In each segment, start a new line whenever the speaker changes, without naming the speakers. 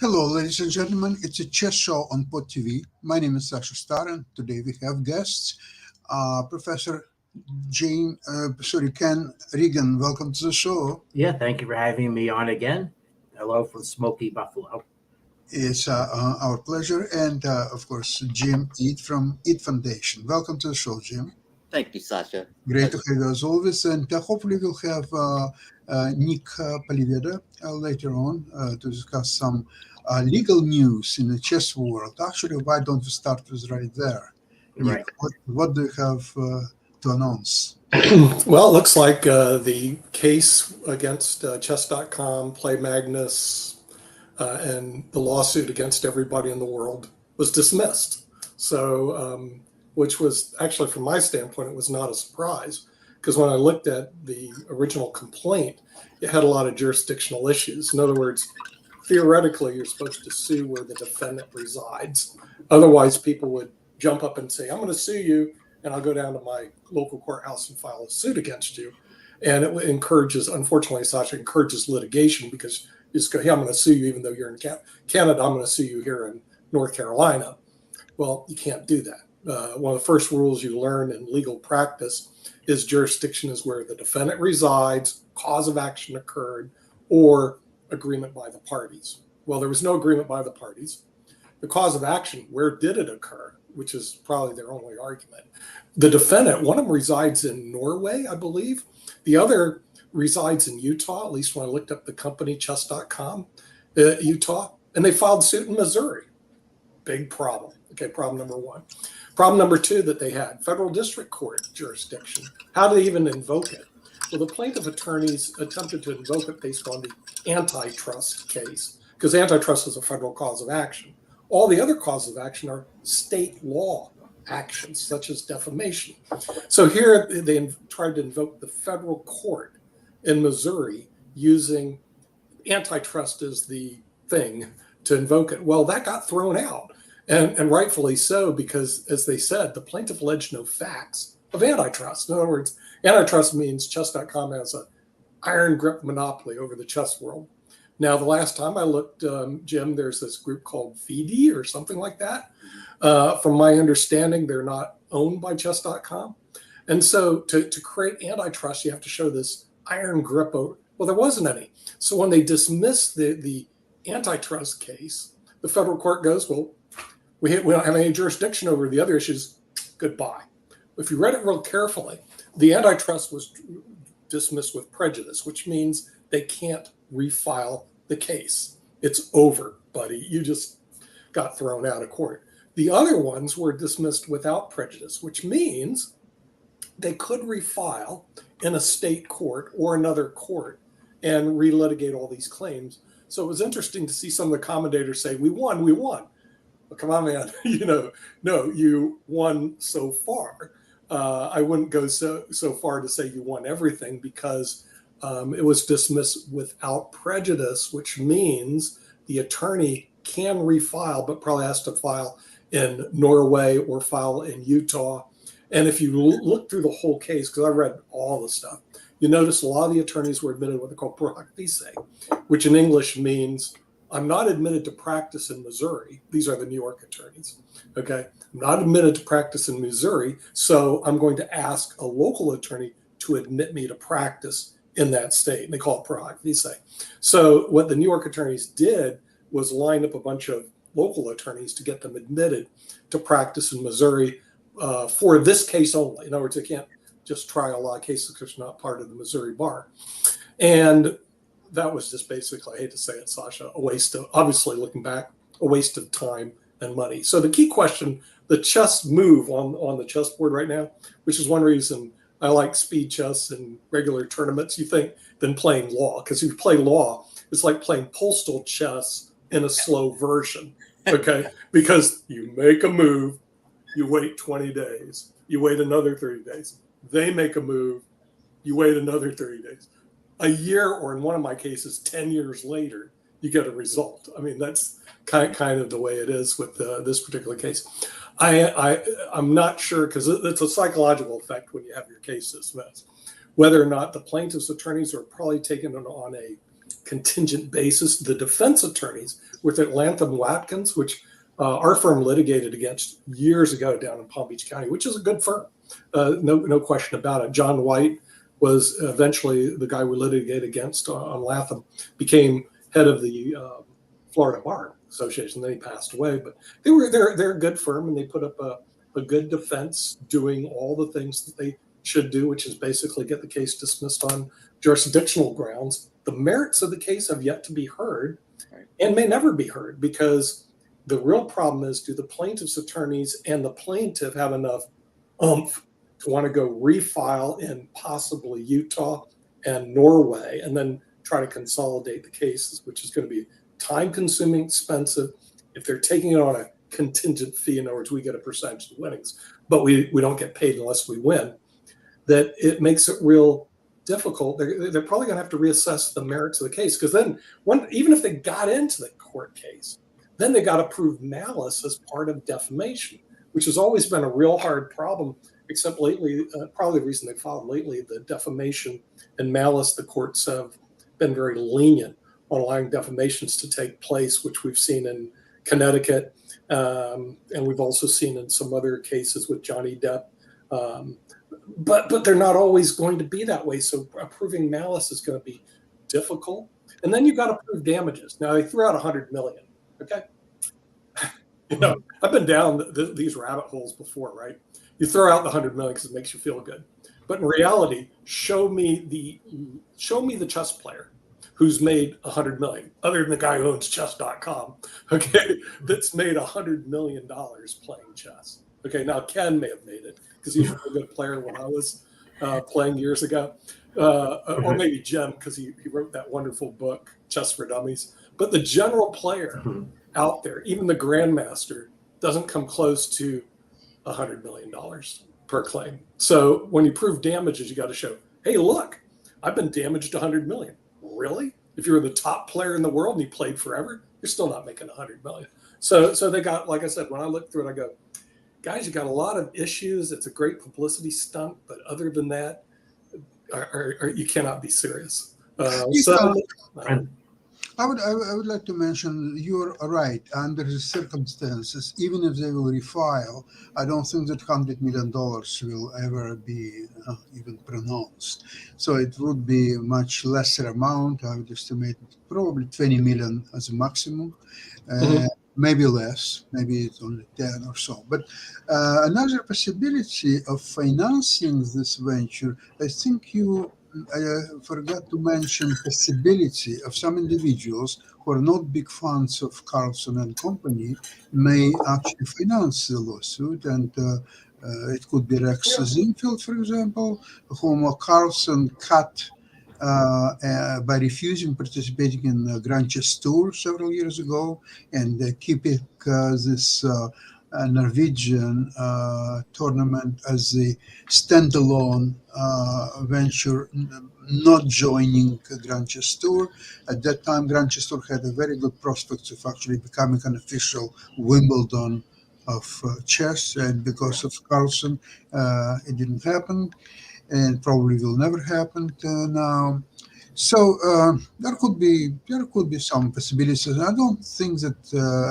Hello, ladies and gentlemen. It's a chess show on Pod TV. My name is Sasha Star, and today we have guests, Professor Ken Regan. Welcome to the show.
Yeah, thank you for having me on again. Hello from Smoky Buffalo.
It's our pleasure, and of course, Jim Eat from Eat Foundation. Welcome to the show, Jim.
Thank you, Sasha.
Great to have you as always, and hopefully we'll have Nick Paliveda later on to discuss some legal news in the chess world. Actually, why don't we start with right there? Nick,
Right.
what do you have to announce?
Well, it looks like the case against chess.com, Play Magnus, and the lawsuit against everybody in the world was dismissed. So, which was actually, from my standpoint, it was not a surprise because when I looked at the original complaint, it had a lot of jurisdictional issues. In other words, theoretically, you're supposed to sue where the defendant resides. Otherwise, people would jump up and say, I'm going to sue you, and I'll go down to my local courthouse and file a suit against you. And it encourages, unfortunately, Sasha, encourages litigation because you just go, hey, I'm going to sue you even though you're in Canada. I'm going to sue you here in North Carolina. Well, you can't do that. One of the first rules you learn in legal practice is jurisdiction is where the defendant resides, cause of action occurred, or agreement by the parties. Well, there was no agreement by the parties. The cause of action, where did it occur? Which is probably their only argument. The defendant, one of them resides in Norway, I believe. The other resides in Utah, at least when I looked up the company chess.com, Utah, and they filed suit in Missouri. Big problem. Okay, problem number one. Problem number two that they had, federal district court jurisdiction. How do they even invoke it? Well, the plaintiff attorneys attempted to invoke it based on the antitrust case, because antitrust is a federal cause of action. All the other causes of action are state law actions, such as defamation. So here they tried to invoke the federal court in Missouri using antitrust as the thing to invoke it. Well, that got thrown out, and rightfully so, because, as they said, the plaintiff alleged no facts of antitrust. In other words, antitrust means chess.com has an iron grip monopoly over the chess world. Now, the last time I looked, Jim, there's this group called FIDE or something like that. From my understanding, they're not owned by chess.com. And so to create antitrust, you have to show this iron grip over. Well, there wasn't any. So when they dismissed the antitrust case, the federal court goes, well, we don't have any jurisdiction over the other issues. Goodbye. If you read it real carefully, the antitrust was dismissed with prejudice, which means they can't refile the case. It's over, buddy. You just got thrown out of court. The other ones were dismissed without prejudice, which means they could refile in a state court or another court and relitigate all these claims. So it was interesting to see some of the commentators say, we won. Well, come on, man. No, you won so far. I wouldn't go so far to say you won everything because it was dismissed without prejudice, which means the attorney can refile, but probably has to file in Norway or file in Utah. And if you look through the whole case, because I read all the stuff, you notice a lot of the attorneys were admitted what they call pro hac vice, which in English means I'm not admitted to practice in Missouri. These are the New York attorneys. Okay, I'm not admitted to practice in Missouri, so I'm going to ask a local attorney to admit me to practice in that state. And they call it pro hac vice. So what the New York attorneys did was line up a bunch of local attorneys to get them admitted to practice in Missouri for this case only. In other words, they can't just try a lot of cases because it's not part of the Missouri bar. And that was just basically, I hate to say it, Sasha, a waste of, obviously looking back, a waste of time and money. So the key question, the chess move on the chessboard right now, which is one reason I like speed chess and regular tournaments, you think, than playing law. Because if you play law, it's like playing postal chess in a slow version, okay? Because you make a move, you wait 20 days, you wait another 30 days. They make a move, you wait another 30 days. A year, or in one of my cases, 10 years later, you get a result. I mean, that's kind of the way it is with this particular case. I'm not sure, because it's a psychological effect when you have your case dismissed, whether or not the plaintiff's attorneys are probably taking it on a contingent basis. The defense attorneys with Latham Watkins, which our firm litigated against years ago down in Palm Beach County, which is a good firm, no question about it. John White was eventually the guy we litigated against on Latham, became head of the Florida Bar Association. Then he passed away, but they're a good firm, and they put up a good defense, doing all the things that they should do, which is basically get the case dismissed on jurisdictional grounds. The merits of the case have yet to be heard, and may never be heard, because the real problem is, do the plaintiff's attorneys and the plaintiff have enough oomph to want to go refile in possibly Utah and Norway, and then try to consolidate the cases, which is going to be time-consuming, expensive. If they're taking it on a contingent fee, in other words, we get a percentage of winnings, but we don't get paid unless we win, that it makes it real difficult. They're probably going to have to reassess the merits of the case, because then even if they got into the court case, then they got to prove malice as part of defamation, which has always been a real hard problem, except lately, probably the reason they filed lately, the defamation and malice, the courts have been very lenient on allowing defamations to take place, which we've seen in Connecticut, and we've also seen in some other cases with Johnny Depp. But they're not always going to be that way. So proving malice is going to be difficult. And then you've got to prove damages. Now, they threw out $100 million. Okay. I've been down these rabbit holes before, right? You throw out the $100 million because it makes you feel good. But in reality, show me the chess player who's made $100 million, other than the guy who owns chess.com, okay, that's made $100 million playing chess. Okay, now Ken may have made it because he's a really good player when I was playing years ago. Or maybe Jim, because he wrote that wonderful book, Chess for Dummies. But the general player out there, even the grandmaster, doesn't come close to $100 million per claim. So when you prove damages, you got to show, hey, look, I've been damaged $100 million. Really? If you're the top player in the world and you played forever, you're still not making $100 million. So they got, like I said, when I look through it, I go, guys, you got a lot of issues. It's a great publicity stunt, but other than that, you cannot be serious.
I would like to mention, you're right. Under the circumstances, even if they will refile, I don't think that $100 million will ever be even pronounced. So it would be a much lesser amount. I would estimate probably 20 million as a maximum. Maybe less, maybe it's only 10 or so. But another possibility of financing this venture, I think you forgot to mention possibility of some individuals who are not big fans of Carlson and Company may actually finance the lawsuit, and it could be Rex Zinfield, for example, whom Carlson cut by refusing participating in Grand Chess Tour several years ago, and keeping this Norwegian tournament as a standalone venture, not joining Grand Chess Tour. At that time, Grand Chess Tour had a very good prospects of actually becoming an official Wimbledon of chess, and because of Carlson, it didn't happen, and probably will never happen now. So there could be some possibilities. I don't think that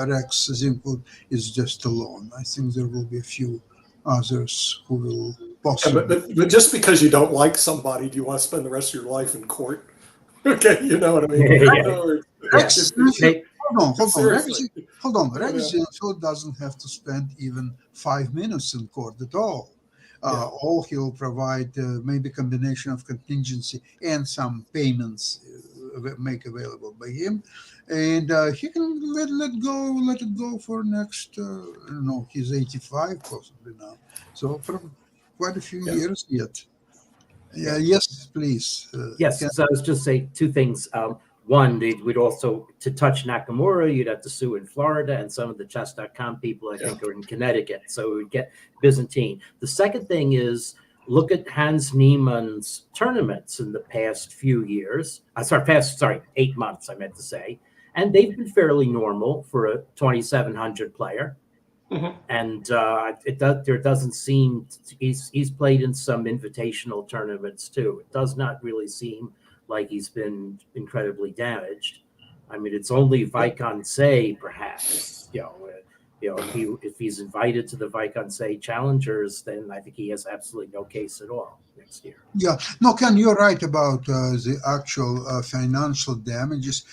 Rex Zinfield is just alone. I think there will be a few others who will possibly.
Yeah, but just because you don't like somebody, do you want to spend the rest of your life in court? Okay, you know what I mean.
Hold on. Rex Zinfield doesn't have to spend even 5 minutes in court at all. All he'll provide maybe a combination of contingency and some payments make available by him, and he can let it go for next. He's 85 possibly now, so for quite a few years yet. Yeah. Yes, please.
Yes. So I was just saying two things. One, we'd also, to touch Nakamura, you'd have to sue in Florida, and some of the chess.com people, I think, are in Connecticut. So we'd get Byzantine. The second thing is, look at Hans Niemann's tournaments in the past few years. 8 months, I meant to say. And they've been fairly normal for a 2,700 player. And there doesn't seem, he's played in some invitational tournaments too. It does not really seem like he's been incredibly damaged. I mean, it's only Viconsay, perhaps. If he's invited to the Viconsay Challengers, then I think he has absolutely no case at all next year.
Yeah, no, Ken, you're right about the actual financial damages,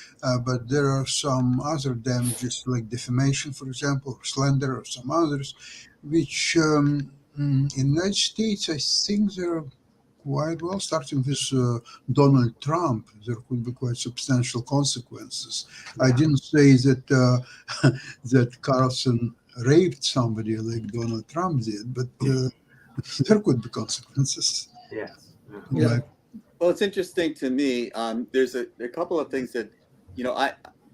but there are some other damages like defamation, for example, or slander, or some others, which in the United States, I think they're quite well, starting with Donald Trump. There could be quite substantial consequences.
Yeah.
I didn't say that that Carlson raped somebody like Donald Trump did, but there could be consequences.
Yes.
Yeah.
Like,
Well, it's interesting to me. There's a couple of things that,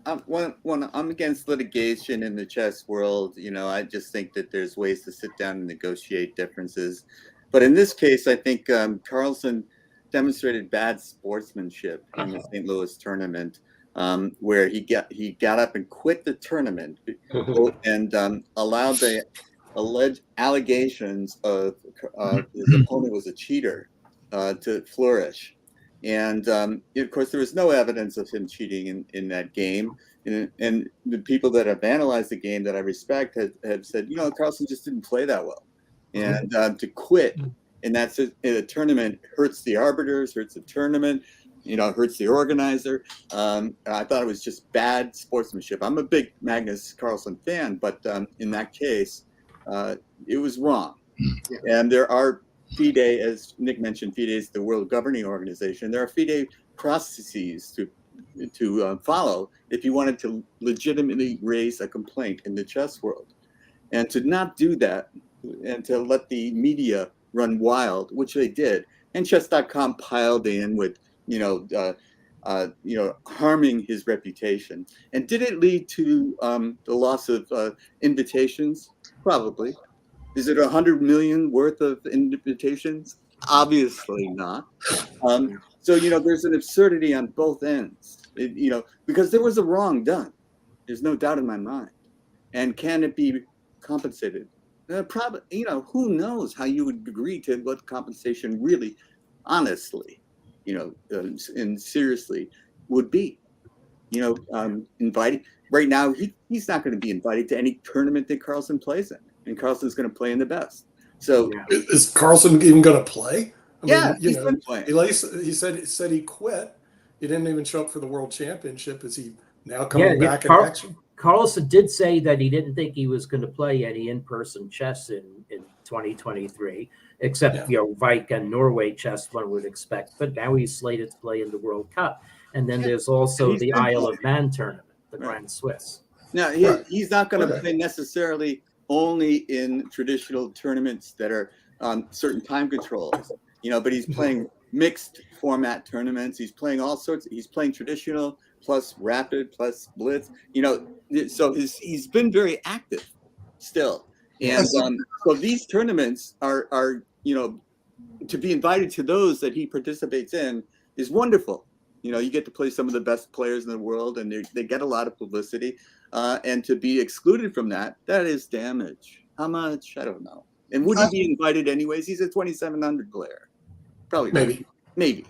I'm against litigation in the chess world. I just think that there's ways to sit down and negotiate differences. But in this case, I think Carlsen demonstrated bad sportsmanship in the St. Louis tournament, where he got up and quit the tournament and allowed the alleged allegations of his opponent was a cheater to flourish. And of course, there was no evidence of him cheating in that game. And the people that have analyzed the game that I respect have said, Carlsen just didn't play that well. And to quit in a tournament hurts the arbiters, hurts the tournament, hurts the organizer. I thought it was just bad sportsmanship. I'm a big Magnus Carlsen fan, but in that case, it was wrong. And there are FIDE, as Nick mentioned, FIDE is the World Governing Organization. There are FIDE processes to follow if you wanted to legitimately raise a complaint in the chess world. And to not do that, and to let the media run wild, which they did, and chess.com piled in with, harming his reputation. And did it lead to the loss of invitations? Probably. Is it 100 million worth of invitations? Obviously not. So, there's an absurdity on both ends, because there was a wrong done. There's no doubt in my mind. And can it be compensated? Probably, who knows how you would agree to what compensation really, honestly, and seriously would be. Invited right now, he's not going to be invited to any tournament that Carlsen plays in, and Carlsen's going to play in the best. So,
is Carlsen even going to play?
He's been playing.
He said he quit. He didn't even show up for the World Championship. Is he now coming back in action?
Carlsen did say that he didn't think he was going to play any in-person chess in 2023, except Vike and Norway chess one would expect. But now he's slated to play in the World Cup, and then there's also the Isle of Man tournament, the Grand Swiss.
Now he's not going to play necessarily only in traditional tournaments that are certain time controls, but he's playing mixed format tournaments. He's playing all sorts. He's playing traditional plus rapid plus blitz. So he's been very active still. And so these tournaments are to be invited to those that he participates in is wonderful. You get to play some of the best players in the world, and they get a lot of publicity. And to be excluded from that is damage. How much? I don't know. And would he be invited anyways? He's a 2,700 player. Probably. Maybe.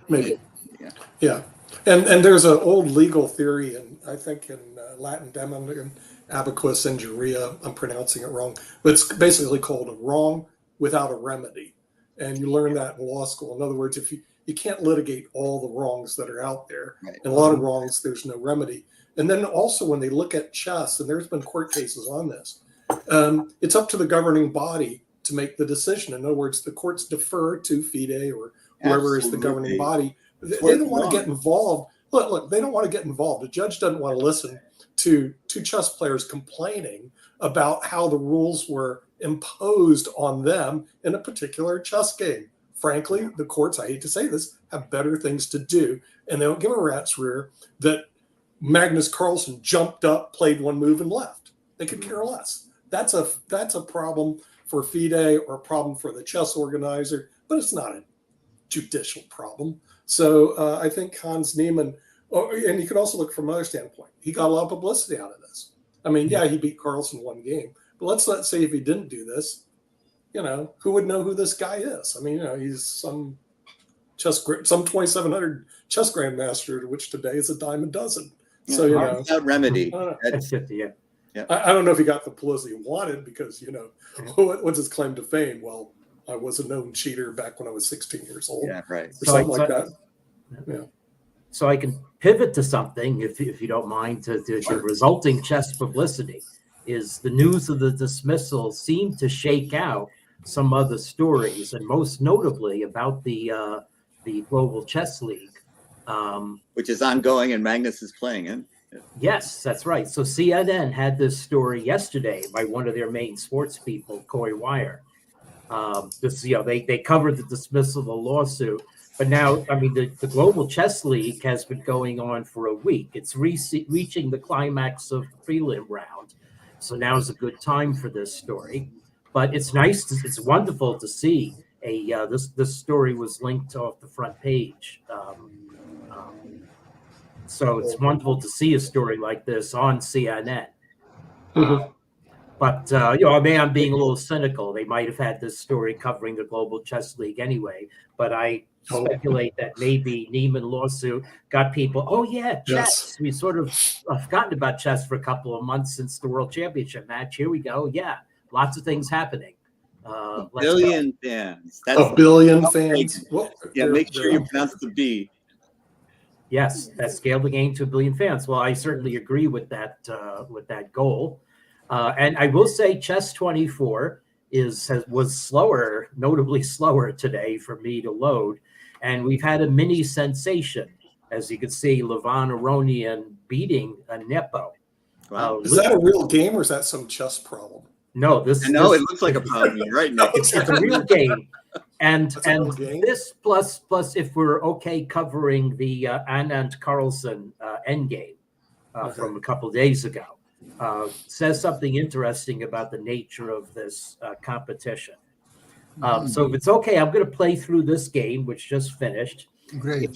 Yeah. And there's an old legal theory, and I think in Latin Demon, Abacus Injuria, I'm pronouncing it wrong, but it's basically called a wrong without a remedy. And you learn that in law school. In other words, if you can't litigate all the wrongs that are out there, and a lot of wrongs, there's no remedy. And then also when they look at chess, and there's been court cases on this, it's up to the governing body to make the decision. In other words, the courts defer to FIDE or whoever is the governing body. They don't want to get involved. Look, they don't want to get involved. The judge doesn't want to listen to two chess players complaining about how the rules were imposed on them in a particular chess game. Frankly, the courts, I hate to say this, have better things to do. And they don't give a rat's rear that Magnus Carlsen jumped up, played one move, and left. They could care less. That's a problem for FIDE or a problem for the chess organizer, but it's not a judicial problem. So I think Hans Niemann, and you can also look from another standpoint, he got a lot of publicity out of this. I mean, yeah, he beat Carlsen one game, but let's say if he didn't do this, who would know who this guy is? I mean, he's some some 2,700 chess grandmaster, which today is a dime a dozen. So, you know,
without remedy.
That's 50, yeah.
I don't know if he got the publicity he wanted because, you know, what's his claim to fame? Well, I was a known cheater back when I was 16 years old.
Yeah, right.
Or something like that. Yeah.
So I can pivot to something, if you don't mind, to the resulting chess publicity. Is the news of the dismissal seemed to shake out some other stories, and most notably about the Global Chess League.
Which is ongoing, and Magnus is playing it.
Yes, that's right. So CNN had this story yesterday by one of their main sports people, Coy Wire. They covered the dismissal of the lawsuit, but now, I mean, the Global Chess League has been going on for a week. It's reaching the climax of the prelim round, so now is a good time for this story. But it's it's wonderful to see this story was linked off the front page. So it's wonderful to see a story like this on CNN. But I'm being a little cynical. They might have had this story covering the Global Chess League anyway. But I speculate that maybe Neiman lawsuit got people. Oh yeah, chess. Yes. We sort of forgotten about chess for a couple of months since the World Championship match. Here we go. Yeah, lots of things happening.
A billion fans.
That's a billion fans.
Yeah, make sure you pronounce the B.
Yes, that scaled the game to 1 billion fans. Well, I certainly agree with that goal. And I will say Chess 24 was slower, notably slower today for me to load. And we've had a mini sensation, as you can see, Levon Aronian beating a Nepo.
Wow.
Is that a real game or is that some chess problem?
No, it
looks like a problem. You're right, Nick.
It's a real game. And
game?
This plus if we're okay covering the Anand Carlsen endgame from a couple of days ago, says something interesting about the nature of this competition. So if it's okay, I'm going to play through this game, which just finished.
Great.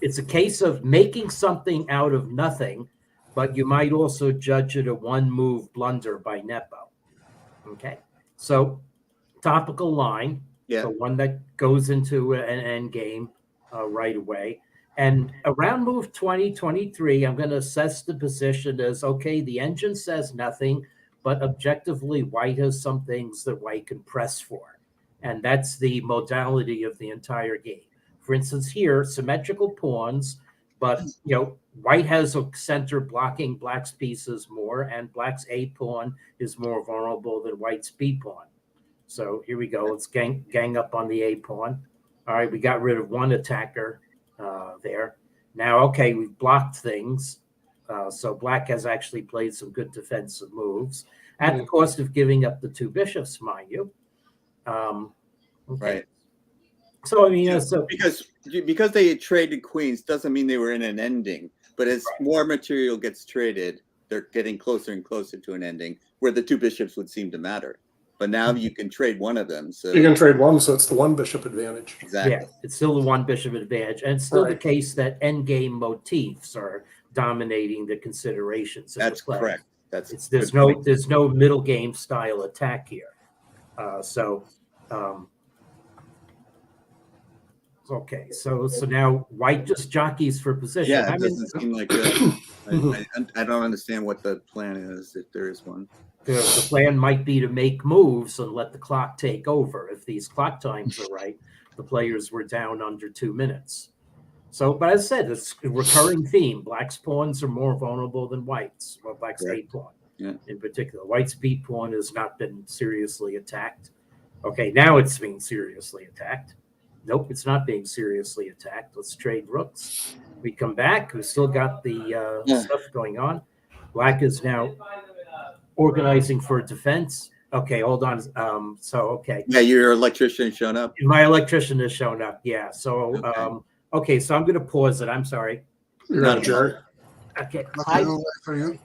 It's a case of making something out of nothing, but you might also judge it a one-move blunder by Nepo. Okay, so topical line, the one that goes into an end game right away. And around move 20, 23, I'm going to assess the position as, okay, the engine says nothing, but objectively, white has some things that white can press for. And that's the modality of the entire game. For instance, here, symmetrical pawns, but, white has a center blocking black's pieces more, and black's A pawn is more vulnerable than white's B pawn. So here we go. Let's gang up on the A pawn. All right, we got rid of one attacker there. Now, okay, we've blocked things. So black has actually played some good defensive moves at the cost of giving up the two bishops, mind you. Okay.
Right.
So, I mean,
because they traded queens doesn't mean they were in an ending. But as more material gets traded, they're getting closer and closer to an ending where the two bishops would seem to matter. But now you can trade one of them. So
you can trade one, so it's the one bishop advantage.
Exactly.
Yeah, it's still the one bishop advantage. And it's still the case that endgame motifs are dominating the considerations.
That's correct.
There's no middle game style attack here. Okay, so now white just jockeys for position.
Yeah, it doesn't seem like I don't understand what the plan is, if there is one.
The plan might be to make moves and let the clock take over. If these clock times are right, the players were down under 2 minutes. So, but as I said, it's a recurring theme. Black's pawns are more vulnerable than white's, or black's A pawn in particular. White's B pawn has not been seriously attacked. Okay, now it's being seriously attacked. Nope, it's not being seriously attacked. Let's trade rooks. We come back. We've still got the stuff going on. Black is now organizing for defense. Okay, hold on. Okay.
Yeah, your electrician has shown up.
My electrician has shown up. Yeah. So, okay. So I'm going to pause it. I'm sorry.
You're not a jerk.
Okay.
For you.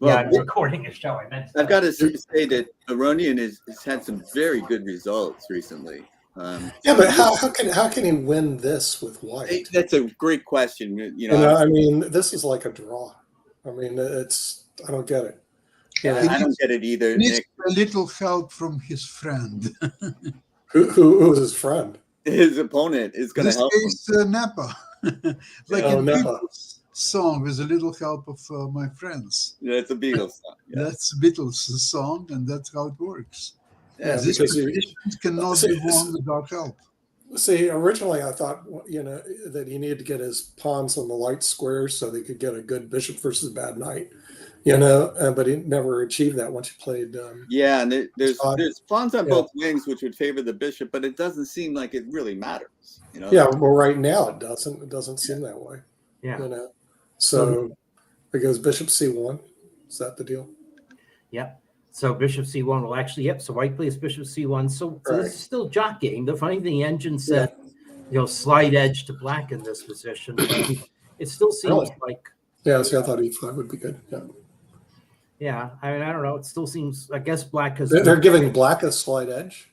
Well, I'm recording a show.
I've got to say that Aronian has had some very good results recently.
But how can he win this with white?
That's a great question.
I mean, this is like a draw. I mean, I don't get it.
Yeah, I don't get it either.
He needs a little help from his friend.
Who was his friend?
His opponent is
In
going to
this
help him.
case, Napa. Like
Oh,
in
Napa.
Beatles song, with a little help of my friends.
Yeah, it's a Beatles song. Yeah.
That's Beatles song, and that's how it works.
Yeah,
This
because
competition cannot be won without help.
see, originally I thought that he needed to get his pawns on the light squares so they could get a good bishop versus a bad knight. But he never achieved that once he played.
Yeah, and there's
odd.
pawns on
Yeah.
both wings, which would favor the bishop, but it doesn't seem like it really matters.
Yeah, well, right now it doesn't. It doesn't seem that way.
Yeah.
So it goes bishop c1. Is that the deal?
Yep. So bishop c1 will actually, so white plays bishop c1. So
Right.
this is still jockeying. The funny thing, Engine said, slight edge to black in this position. But it still seems
Really?
like,
Yeah, see, I thought e5 would be good. Yeah.
I mean, I don't know. It still seems, I guess black has.
They're giving black a slight edge.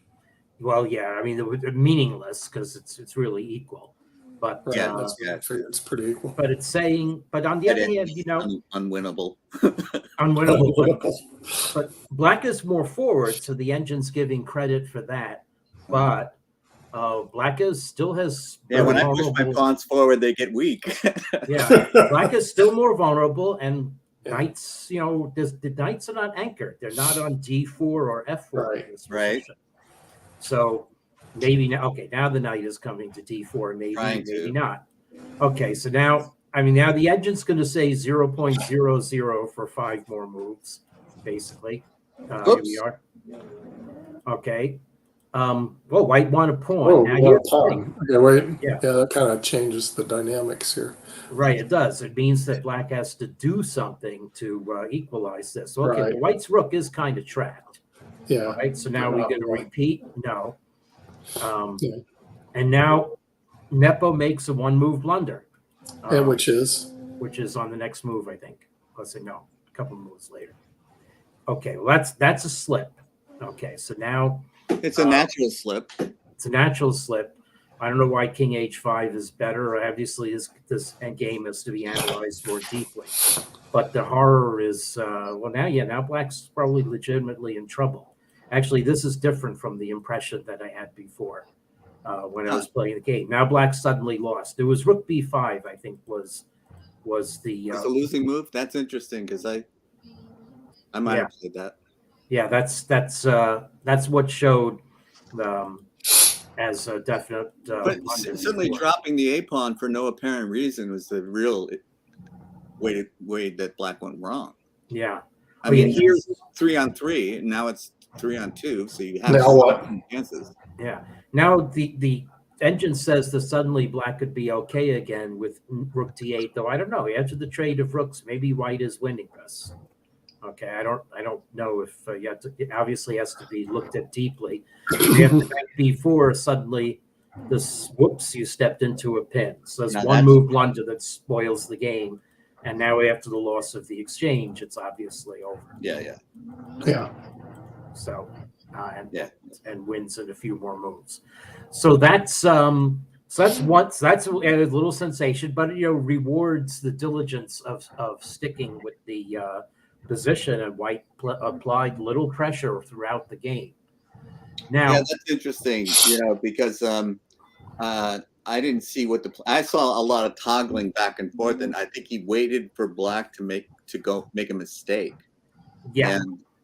Well, yeah. I mean, they're meaningless because it's really equal. But
Right.
Yeah,
That's what I figured. It's pretty equal.
but it's saying, but on the other hand,
unwinnable.
unwinnable. But black is more forward, so the Engine's giving credit for that. But black still has.
Yeah, when I push my
vulnerable-
pawns forward, they get weak.
Yeah, black is still more vulnerable, and knights, the knights are not anchored. They're not on D4 or F4.
Right,
in this
right.
position. So maybe now, now the knight is coming to D4. Maybe,
Trying to.
maybe not. Okay, so now the Engine's going to say 0.00 for 5 more moves, basically. Here
Oops.
we are. Okay. Well, white won a pawn.
Oh,
now
what a
here's the thing.
pawn. Yeah, wait.
Yeah.
Yeah, that kind of changes the dynamics here.
Right, it does. It means that black has to do something to equalize this. Okay,
Right.
the white's rook is kind of trapped.
Yeah.
Right, so now we're going to repeat. No.
Yeah.
And now Nepo makes a 1-move blunder,
And which is?
which is on the next move, I think. Let's say no, a couple moves later. Okay, well that's a slip. Okay, so now
It's a natural slip.
it's a natural slip. I don't know why King H5 is better. Obviously, this game is to be analyzed more deeply. But the horror is, now black's probably legitimately in trouble. Actually, this is different from the impression that I had before when I was playing the game. Now black suddenly lost. It was Rook B5, I think, was the...
It's a losing move. That's interesting because I might have played that.
Yeah, that's what showed as a definite.
But certainly dropping the A pawn for no apparent reason was the real way that black went wrong.
Yeah.
I mean,
here's
3-on-3, and now it's 3-on-2, so you have
Now what?
chances.
Yeah. Now the Engine says that suddenly black could be okay again with Rook D8, though I don't know. After the trade of rooks, maybe white is winning this. Okay, I don't know if it obviously has to be looked at deeply. After that B4, suddenly you stepped into a pin. So that's one move blunder that spoils the game. And now after the loss of the exchange, it's obviously over.
Yeah.
So and wins in a few more moves. So that's a little sensation, but rewards the diligence of sticking with the position, and white applied little pressure throughout the game. Now
that's interesting, because I didn't see I saw a lot of toggling back and forth, and I think he waited for black to make a mistake.
Yeah.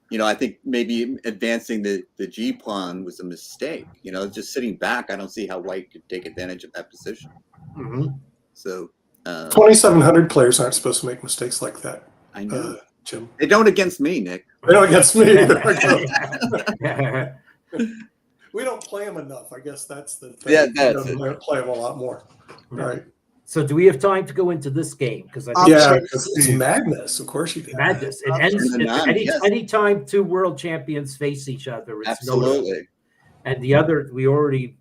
And I think maybe advancing the G pawn was a mistake. Just sitting back, I don't see how white could take advantage of that position.
Mm-hmm.
So
2,700 players aren't supposed to make mistakes like that.
I know.
Jim.
They don't against me, Nick.
They don't against me either. We don't play them enough. I guess that's the thing.
Yeah, that's it.
We play them a lot more. Right.
So do we have time to go into this game? Because
it's madness. Of course you do.
Madness. It ends anytime two world champions face each other. It's
absolutely.
Notable. And the other, we already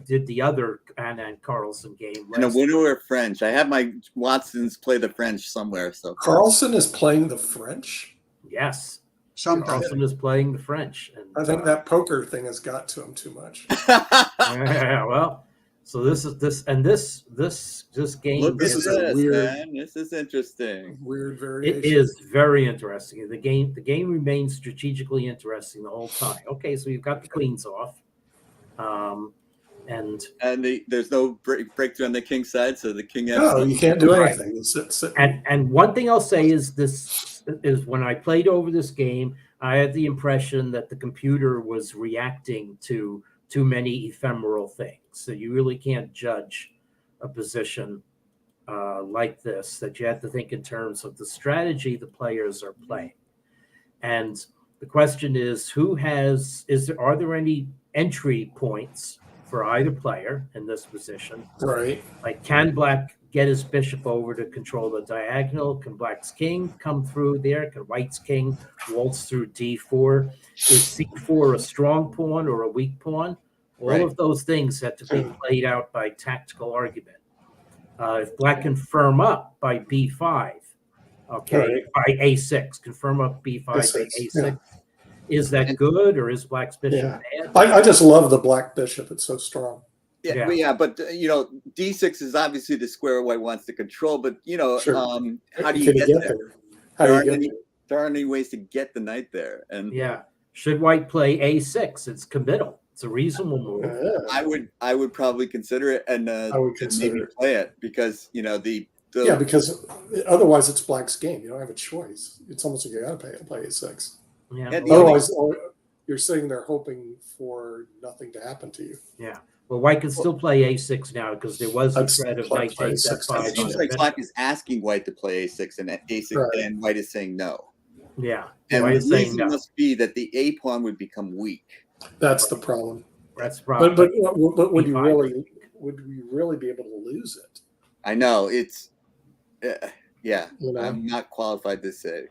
did the other Anna and Carlson game.
And a winner of French. I have my Watsons play the French somewhere. So
Carlson is playing the French?
Yes.
Sometimes.
Carlson is playing the French. And,
I think that poker thing has got to him too much.
Well, so this game.
Look
this
at
is
this,
weird,
man. This is interesting.
Weird variation.
It is very interesting. The game remains strategically interesting the whole time. Okay, so you've got the queens off. And
there's no breakthrough on the king side, so the king has
No, you can't do anything.
and one thing I'll say is this is when I played over this game, I had the impression that the computer was reacting to too many ephemeral things. So you really can't judge a position like this, that you have to think in terms of the strategy the players are playing. And the question is, are there any entry points for either player in this position?
Right.
Like, can black get his bishop over to control the diagonal? Can black's king come through there? Can white's king waltz through d4? Is c4 a strong pawn or a weak pawn? All of those things have to be played out by tactical argument. If black can firm up by b5, okay, by a6, confirm up b5 by a6.
Yeah.
Is that good, or is black's bishop bad?
I just love the black bishop. It's so strong.
But d6 is obviously the square white wants to control. But
Sure.
how do you get there?
There
aren't any ways to get the knight there. And
should white play a6? It's committal. It's a reasonable move.
I would probably consider it, and maybe play it, because
because otherwise it's black's game. You don't have a choice. It's almost like you got to play a6.
Yeah.
Otherwise, you're sitting there hoping for nothing to happen to you.
Yeah. Well, white can still play a6 now, because there was a threat of knight takes f5.
It seems like black is asking white to play a6 and a6, and white is saying no.
Yeah.
And the reason must be that the a pawn would become weak.
That's the problem.
That's the problem.
But would you really be able to lose it?
I know it's I'm not qualified to say.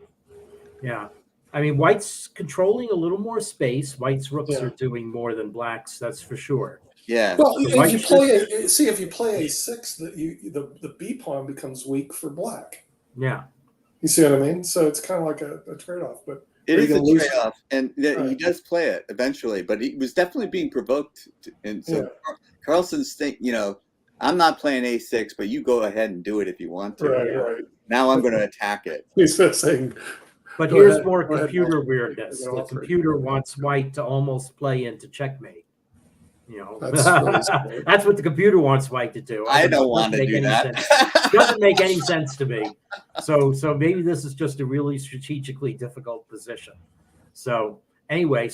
Yeah. I mean, white's controlling a little more space. White's rooks are doing more than black's, that's for sure.
Yeah.
Well, if you play a6, the b pawn becomes weak for black.
Yeah.
You see what I mean? So it's kind of like a trade-off, but
it is a trade-off, and he does play it eventually. But he was definitely being provoked, and so Carlsen's I'm not playing a6, but you go ahead and do it if you want to.
Right.
Now I'm going to attack it.
He's saying.
But here's more computer weirdness. The computer wants white to almost play into checkmate. That's what the computer wants white to do.
I don't want to do that.
It doesn't make any sense to me. So maybe this is just a really strategically difficult position. So anyway,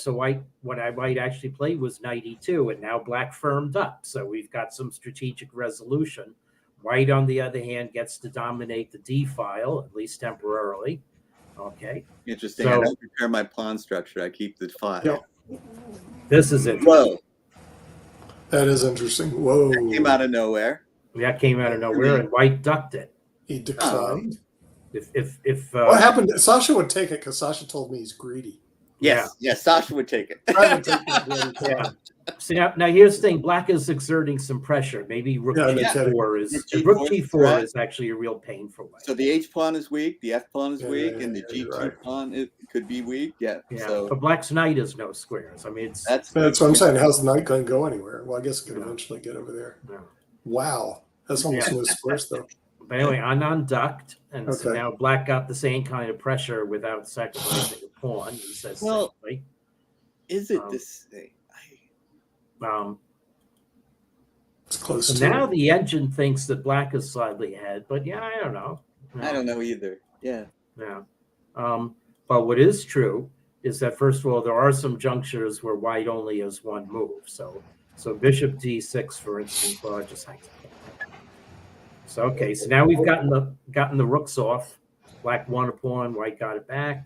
what I might actually play was knight e2, and now black firmed up. So we've got some strategic resolution. White, on the other hand, gets to dominate the d file, at least temporarily. Okay.
Interesting. I don't prepare my pawn structure. I keep the file.
Yep.
This is it.
Whoa.
That is interesting. Whoa.
That came out of nowhere.
That came out of nowhere, and white ducked it.
He declined.
If
what happened? Sasha would take it because Sasha told me he's greedy.
Yes, Sasha would take it.
I would take it.
See, now here's the thing. Black is exerting some pressure. Maybe rook g4 is actually a real pain for white.
So the h pawn is weak, the f pawn is weak, and the g2 pawn it could be weak.
But black's knight is no squares. I mean,
that's what I'm saying. How's the knight going to go anywhere? Well, I guess it could eventually get over there.
Yeah.
Wow, that's almost no squares though.
But anyway, Anand ducked, and so now black got the same kind of pressure without sacrificing a pawn. He says,
is it this thing?
It's close.
So now the engine thinks that black is slightly ahead, but I don't know.
I don't know either. Yeah.
But what is true is that, first of all, there are some junctures where white only has one move. So bishop d6, for instance. Well, I just hang. So so now we've gotten the rooks off. Black won a pawn, white got it back.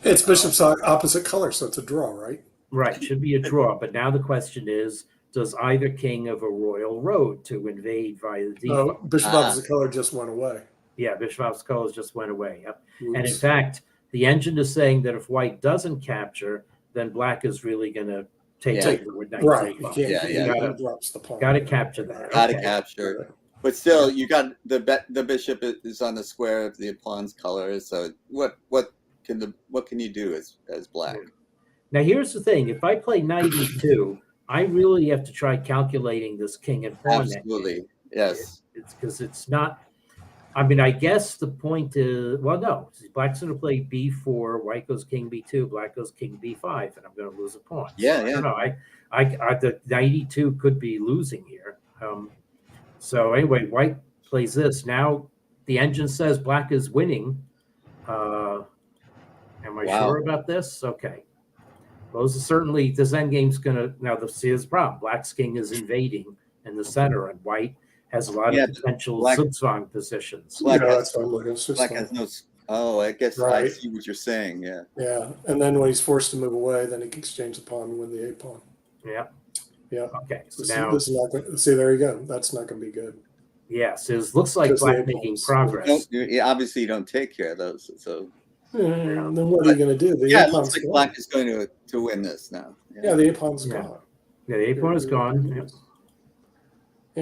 It's bishop's opposite color, so it's a draw, right?
Right, should be a draw. But now the question is, does either king have a royal road to invade via the d-file?
No, bishop opposite color just went away.
Yeah, bishop opposite color just went away. Yep.
Oops.
And in fact, the engine is saying that if white doesn't capture, then black is really going to take over with knight.
Right.
You
drops the pawn.
Got to capture that.
Got to capture. But still, you got the bishop is on the square of the pawn's color. So what can you do as black?
Now here's the thing: if I play knight e2, I really have to try calculating this king and pawn.
Absolutely, yes.
It's because it's not. I mean, I guess the point is, well, no. Black's going to play b4, white goes king b2, black goes king b5, and I'm going to lose a pawn.
Yeah,
so I don't know. The 92 could be losing here. So anyway, white plays this. Now the engine says black is winning. Am I
Wow.
sure about this? Okay. Those are certainly, this endgame's gonna, now see this problem. Black's king is invading in the center, and white has a lot
Yeah,
of potential
black-
zugzwang positions.
Black
Yeah,
has-
that's what I'm looking. It's just
Black
like-
has no. Oh, I guess I
Right.
see what you're saying. Yeah.
yeah, and then when he's forced to move away, then he can exchange the pawn and win the a pawn.
Yeah.
Yeah.
Okay. So
This,
now,
this is not going. See, there you go. That's not going to be good.
yes, it looks like
Just the
black
A
making
pawns.
progress.
Obviously, you don't take care of those. So
And then what are you going to do? The
yeah,
a
it looks
pawn's
like
gone.
black is going to win this now.
Yeah, the a pawn's
Yeah.
gone.
Yeah, the a pawn is gone. Yeah.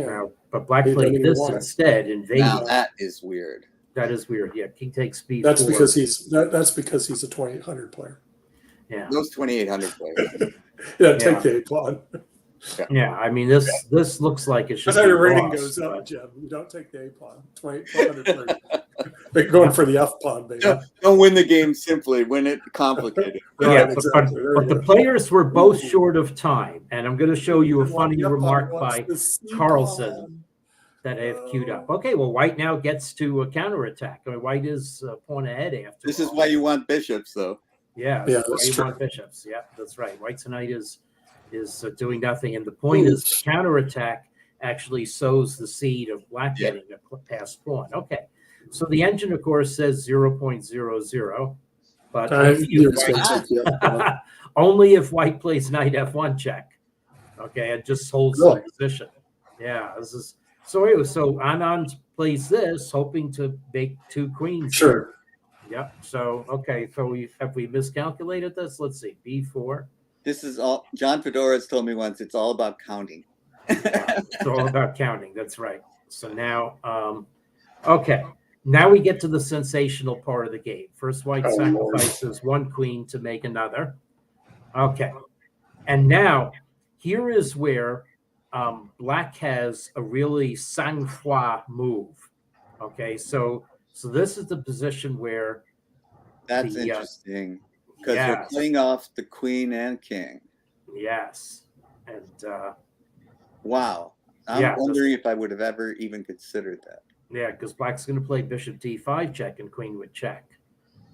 Yeah.
Now, but black
He doesn't
played
even
this
want it.
instead, invading.
Now that is weird.
That is weird. Yeah, king takes b4.
That's because that's because he's a 2800 player.
Yeah.
Those 2800 players.
Yeah,
Yeah.
take the a pawn.
Yeah, I mean this looks like it should
That's how
be
your rating
lost,
goes up,
but-
Jim. You don't take the a pawn. 2800 player. They're going for the f pawn, baby.
Don't win the game simply. Win it complicated.
Yeah,
Right,
but,
exactly. There
but
you
the
go.
players were both short of time, and I'm going to show you a funny
Yep,
remark
wants
by
the c
Carlson
pawn.
that I have queued up. Okay, well, white now gets to a counterattack. I mean, white is pawn ahead after
This
all.
is why you want bishops, though.
Yeah,
Yeah,
that's why
that's
you
true.
want bishops. Yeah, that's right. White's knight is doing nothing, and the point is the counterattack actually sows the seed of black
Yeah.
getting a passed pawn. Okay, so the engine, of course, says 0.00, but only
You're
if
just going
white-
to take the f pawn.
only if white plays knight f1 check. Okay, it just holds
Really?
the position. Yeah, this is so. Anyway, so Anand plays this, hoping to make two queens.
Sure.
Yep. So okay, so have we miscalculated this? Let's see. b4.
This is all. John Fedora's told me once. It's all about counting.
It's all about counting. That's right. So now, okay. Now we get to the sensational part of the game. First, white
Oh, Lord.
sacrifices one queen to make another. Okay. And now, here is where black has a really sang-froid move. Okay, so this is the position where
That's
The,
interesting because
yeah.
we're playing off the queen and king.
yes, and
Wow. I'm
Yeah,
wondering if I would have ever even considered that.
yeah, because black's going to play bishop d5 check and queen would check,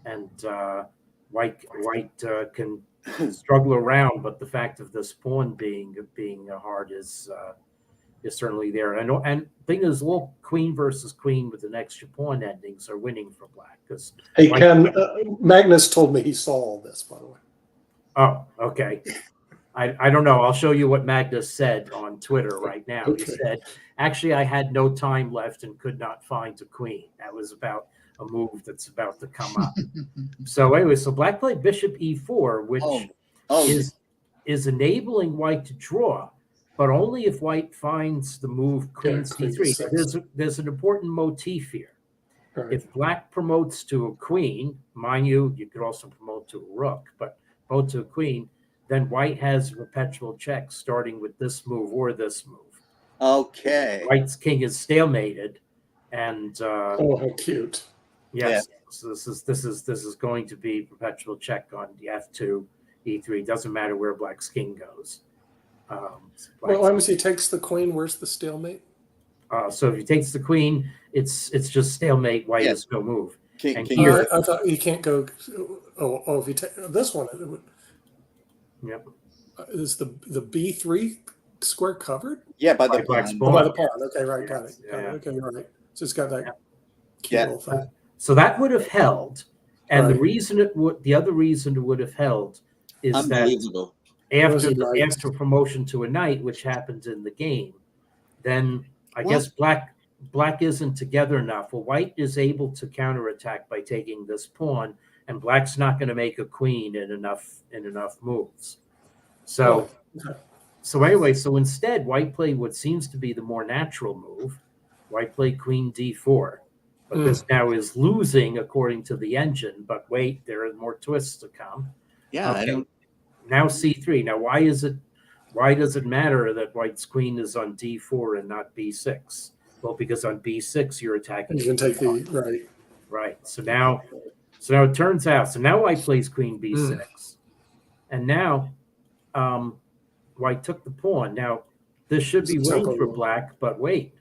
and white can struggle around, but the fact of this pawn being hard is certainly there. And thing is, all queen versus queen with an extra pawn endings are winning for black because.
Hey,
Like-
Ken, Magnus told me he saw all this, by the way.
Oh, okay. I don't know. I'll show you what Magnus said on Twitter right now. He
Okay.
said, actually, I had no time left and could not find a queen. That was about a move that's about to come up. So anyway, so black played bishop e4, which
Oh,
is enabling white to draw, but only if white finds the move queen
Yeah, queen
c3.
c6.
There's an important motif here.
Right.
If black promotes to a queen, mind you, you could also promote to a rook, but promote to a queen, then white has a perpetual check starting with this move or this move.
okay.
White's king is stalemated, and
Oh, how cute.
yes, so this is going to be perpetual check on the f2, e3. Doesn't matter where black's king goes.
Well,
Black's-
once he takes the queen, where's the stalemate?
so if he takes the queen, it's just stalemate. White
Yeah.
has no move.
King,
and
king
here-
I thought he can't go. Oh, if you take this one, it would,
Yep.
is the B3 square covered?
yeah, by
By
the
black's
pawn.
pawn.
Oh, by the pawn. Okay, right, got it.
Yes,
Got it.
yeah.
Okay, you're right. So it's got that
Yeah.
cute
Yeah.
little thing.
So that would have held, and the
Right.
reason the other reason it would have held is that
Unbelievable.
Those
after
are knights.
after promotion to a knight, which happens in the game, then I
What?
guess black isn't together enough. Well, white is able to counterattack by taking this pawn, and black's not going to make a queen in enough moves. So
Okay.
so anyway, so instead, white played what seems to be the more natural move. White played queen d4, but this now is losing according to the engine. But wait, there are more twists to come.
Yeah, I
Okay.
don't.
Now c3. Now why does it matter that white's queen is on d4 and not b6? Well, because on b6 you're attacking.
You can take the right.
Right. So now it turns out. So now white plays queen b6, and now white took the pawn. Now, this should be
It's
winning
simple.
for black, but wait.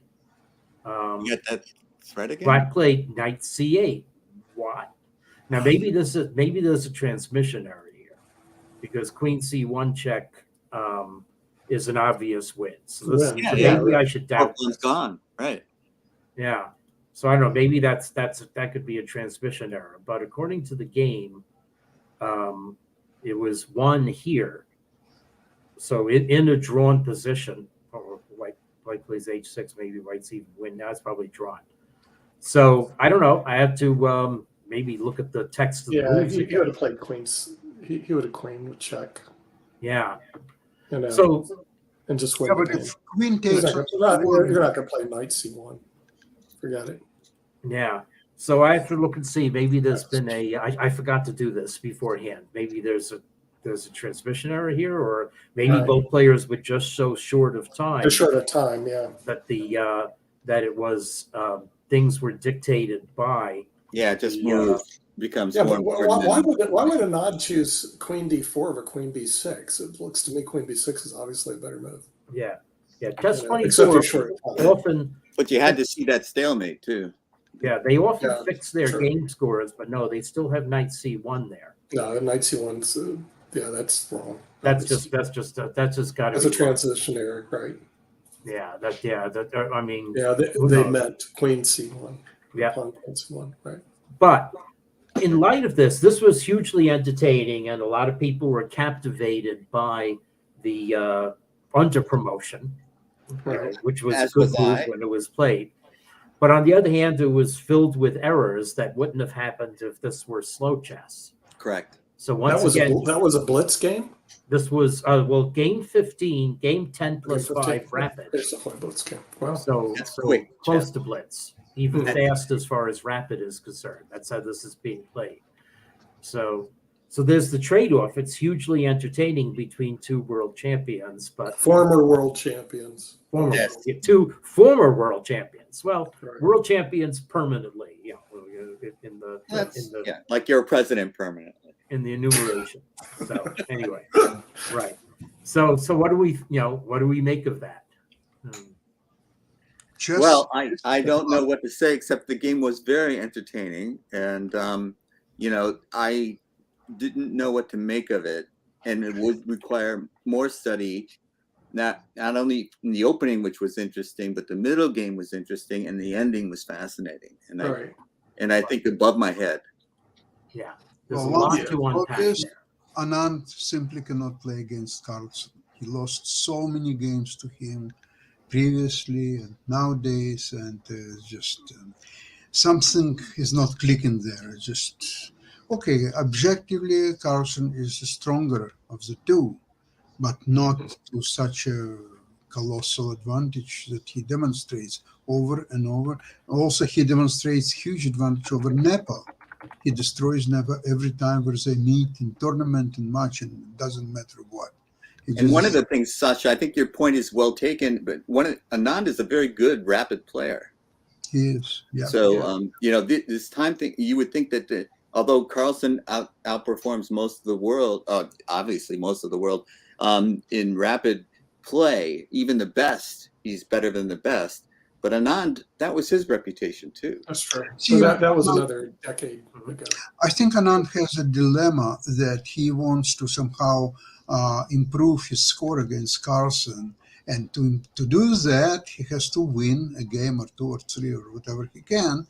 You get that thread again?
Black played knight c8. What? Now maybe there's a transmission error here, because queen c1 check is an obvious win. So, this,
Yeah,
so
yeah,
maybe I should doubt
Brooklyn's
this.
gone. Right.
Yeah. So I don't know. Maybe that could be a transmission error. But according to the game, it was won here. So in a drawn position, or white plays h6, maybe white's even win. Now it's probably drawn. So I don't know. I have to maybe look at the text of the
Yeah,
moves
he would
again.
have played queens. He would have queen with check.
Yeah.
You know,
So
and just win
Yeah,
the
but
game.
if queen
You're
takes,
not going to play knight c1. Forget it.
yeah. So I have to look and see. Maybe there's been I forgot to do this beforehand. Maybe there's a transmission error here, or maybe
Right.
both players were just so short of time
A short of time, yeah.
that that it was things were dictated by
Yeah, just
Yeah.
move becomes
Yeah,
more
but
important.
why would a nod choose queen d4 over queen b6? It looks to me queen b6 is obviously a better move.
chess
You know,
24
except you're short of time.
often
But you had to see that stalemate too.
they often
Yeah,
fix their
sure.
game scores, but no, they still have knight c1 there.
No, knight c1's that's wrong.
That's just got
That's a transition error, right?
I mean
Yeah,
Who
they
knows?
meant queen c1.
yeah.
Pawn queen c1, right?
But in light of this was hugely entertaining, and a lot of people were captivated by the under promotion,
Right.
which was
As
a good
was
move
I.
when it was played. But on the other hand, it was filled with errors that wouldn't have happened if this were slow chess.
Correct.
So once
That was
again,
that was a blitz game.
this was game 15, game 10 plus 5 rapid.
It's a blitz game. Wow.
So,
That's
so
quick
close
chess.
to blitz, even
Mhm.
fast as far as rapid is concerned. That's how this is being played. So there's the trade-off. It's hugely entertaining between two world champions, but
Former world champions.
Yes.
two former world champions. Well,
Right.
world champions permanently, in the
Yeah, like you're a president permanently.
in the enumeration. So anyway, right. So what do we make of that?
chess,
Well, I don't know what to say except the game was very entertaining, and I didn't know what to make of it, and it would require more study. Not only in the opening, which was interesting, but the middle game was interesting, and the ending was fascinating. And I think above my head.
Yeah, there's
Well,
a lot
yeah.
to unpack
Obvious-
there.
Anand simply cannot play against Carlsen. He lost so many games to him previously and nowadays, and something is not clicking there. Just okay. Objectively, Carlsen is the stronger of the two, but not to such a colossal advantage that he demonstrates over and over. Also, he demonstrates huge advantage over Nepal. He destroys Nepal every time there's a meet in tournament and match, and it doesn't matter what.
And one of the things, Sasha, I think your point is well taken, but Anand is a very good rapid player.
He is, yeah.
So, this time thing, you would think that although Carlsen outperforms most of the world, obviously most of the world, in rapid play, even the best, he's better than the best. But Anand, that was his reputation too.
That's true.
See,
So that was another decade ago.
I think Anand has a dilemma that he wants to somehow improve his score against Carlsen. And to do that, he has to win a game or two or three or whatever he can.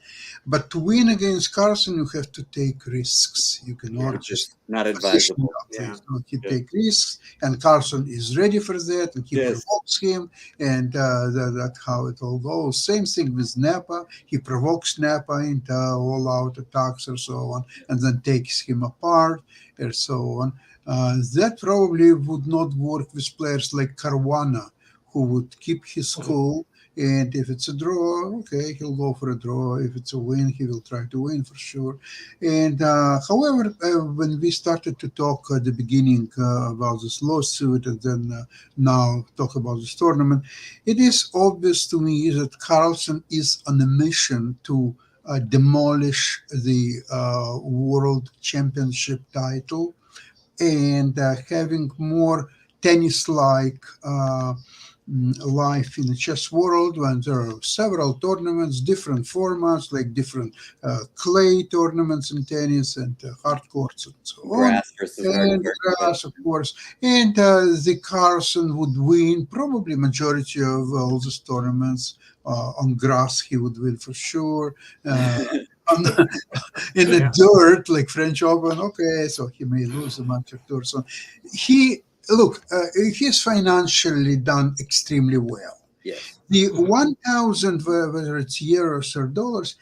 But to win against Carlsen, you have to take risks. You cannot just
Not
position
advisable.
yourself.
Yeah.
He
Yeah.
take risks, and Carlsen is ready for that, and he
Yes.
provokes him, and that's how it all goes. Same thing with Napa. He provokes Napa into all-out attacks or so on, and then takes him apart, and so on. That probably would not work with players like Caruana, who would keep his cool, and if it's a draw, okay, he'll go for a draw. If it's a win, he will try to win for sure. And however, when we started to talk at the beginning about this lawsuit, and then now talk about this tournament, it is obvious to me that Carlsen is on a mission to demolish the world championship title, and having more tennis-like life in the chess world, when there are several tournaments, different formats, like different clay tournaments in tennis and hard courts and so on.
Grass versus hard
And
court.
grass, of course. And the Carlsen would win probably majority of all these tournaments. On grass, he would win for sure. In the dirt, like French Open, okay, so he may lose a match of tours. So he's financially done extremely well.
Yes.
The 1,000, whether it's euros or dollars,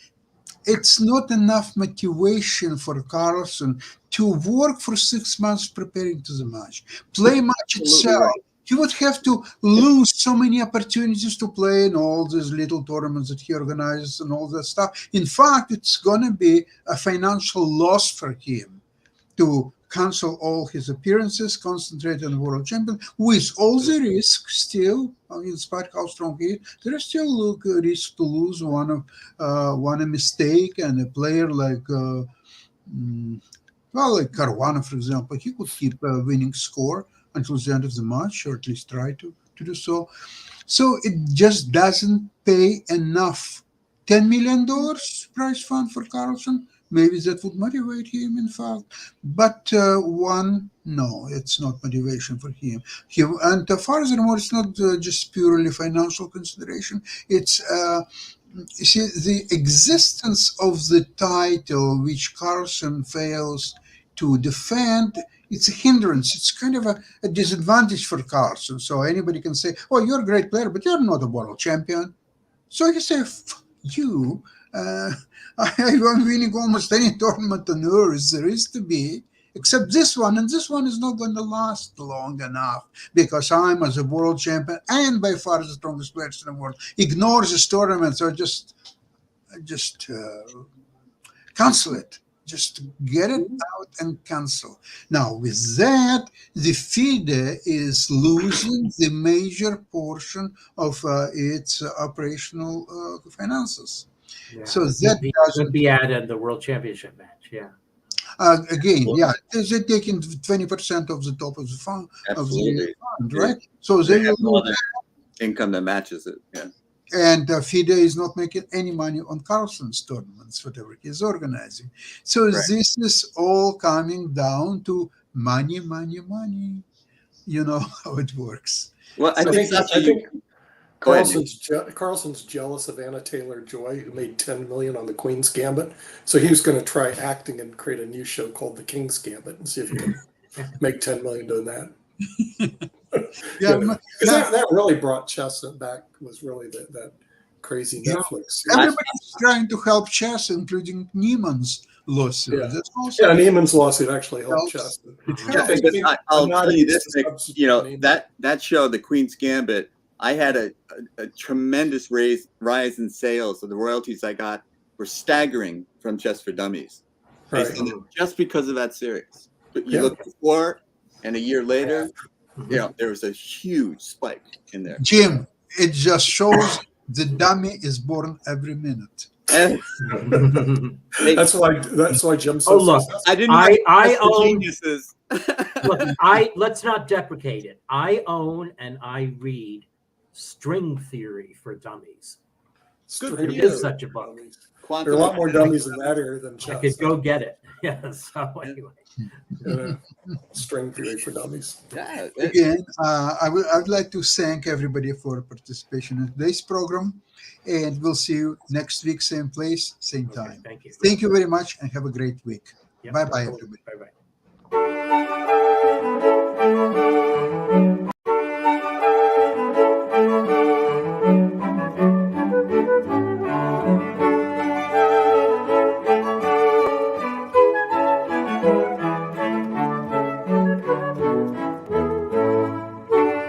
it's not enough motivation for Carlsen to work for 6 months preparing to the match. Play match itself.
Right.
He would have to lose so many opportunities to play in all these little tournaments that he organizes and all that stuff. In fact, it's going to be a financial loss for him to cancel all his appearances, concentrate on the world champion, with all the risk still, in spite of how strong he is, there is still a risk to lose one a mistake, and a player like like Caruana, for example, he could keep a winning score until the end of the match, or at least try to do so. So it just doesn't pay enough. $10 million prize fund for Carlsen, maybe that would motivate him, in fact. But no, it's not motivation for him. And furthermore, it's not just purely financial consideration. It's you see, the existence of the title, which Carlsen fails to defend, it's a hindrance. It's kind of a disadvantage for Carlsen. So anybody can say, "Oh, you're a great player, but you're not a world champion." So you say, "F you." I'm winning almost any tournament on earth there is to be, except this one, and this one is not going to last long enough because I'm, as a world champion and by far the strongest players in the world, ignore this tournament. So just cancel it. Just get it out and cancel. Now, with that, the FIDE is losing the major portion of its operational finances.
Yeah.
So that
would be added the World Championship match. Yeah.
Again, yeah, they're taking 20% of the top of the fund,
Absolutely.
right? So they
have no
will,
other income that matches it. Yeah.
and FIDE is not making any money on Carlsen's tournaments, whatever he's organizing. So
Right.
this is all coming down to money, money, money. You know how it works.
Well, I think Go ahead.
Carlsen's jealous of Anna Taylor-Joy, who made $10 million on the Queen's Gambit. So he was going to try acting and create a new show called The King's Gambit and see if he can make $10 million doing that.
Yeah,
that really brought chess back. Was really that crazy Netflix.
everybody's trying to help chess, including Neiman's lawsuit.
Yeah.
That's also
Neiman's lawsuit actually helped chess.
I'll tell you this, Nick, that show, The Queen's Gambit, I had a tremendous rise in sales. So the royalties I got were staggering from Chess for Dummies, just because of that series. But you look before and a year later, there was a huge spike in there.
Jim, it just shows the dummy is born every minute.
That's why Jim says.
Oh, look,
I didn't.
I own
geniuses.
Look, let's not deprecate it. I own and I read String Theory for Dummies. There is such a book.
There are a lot more dummies in that area than chess.
I could go get it. Yeah. So anyway,
String Theory for Dummies.
Yeah.
Again, I'd like to thank everybody for participation in today's program, and we'll see you next week, same place, same time.
Thank you.
Thank you very much, and have a great week.
Yep.
Bye-bye, everybody.
Bye-bye.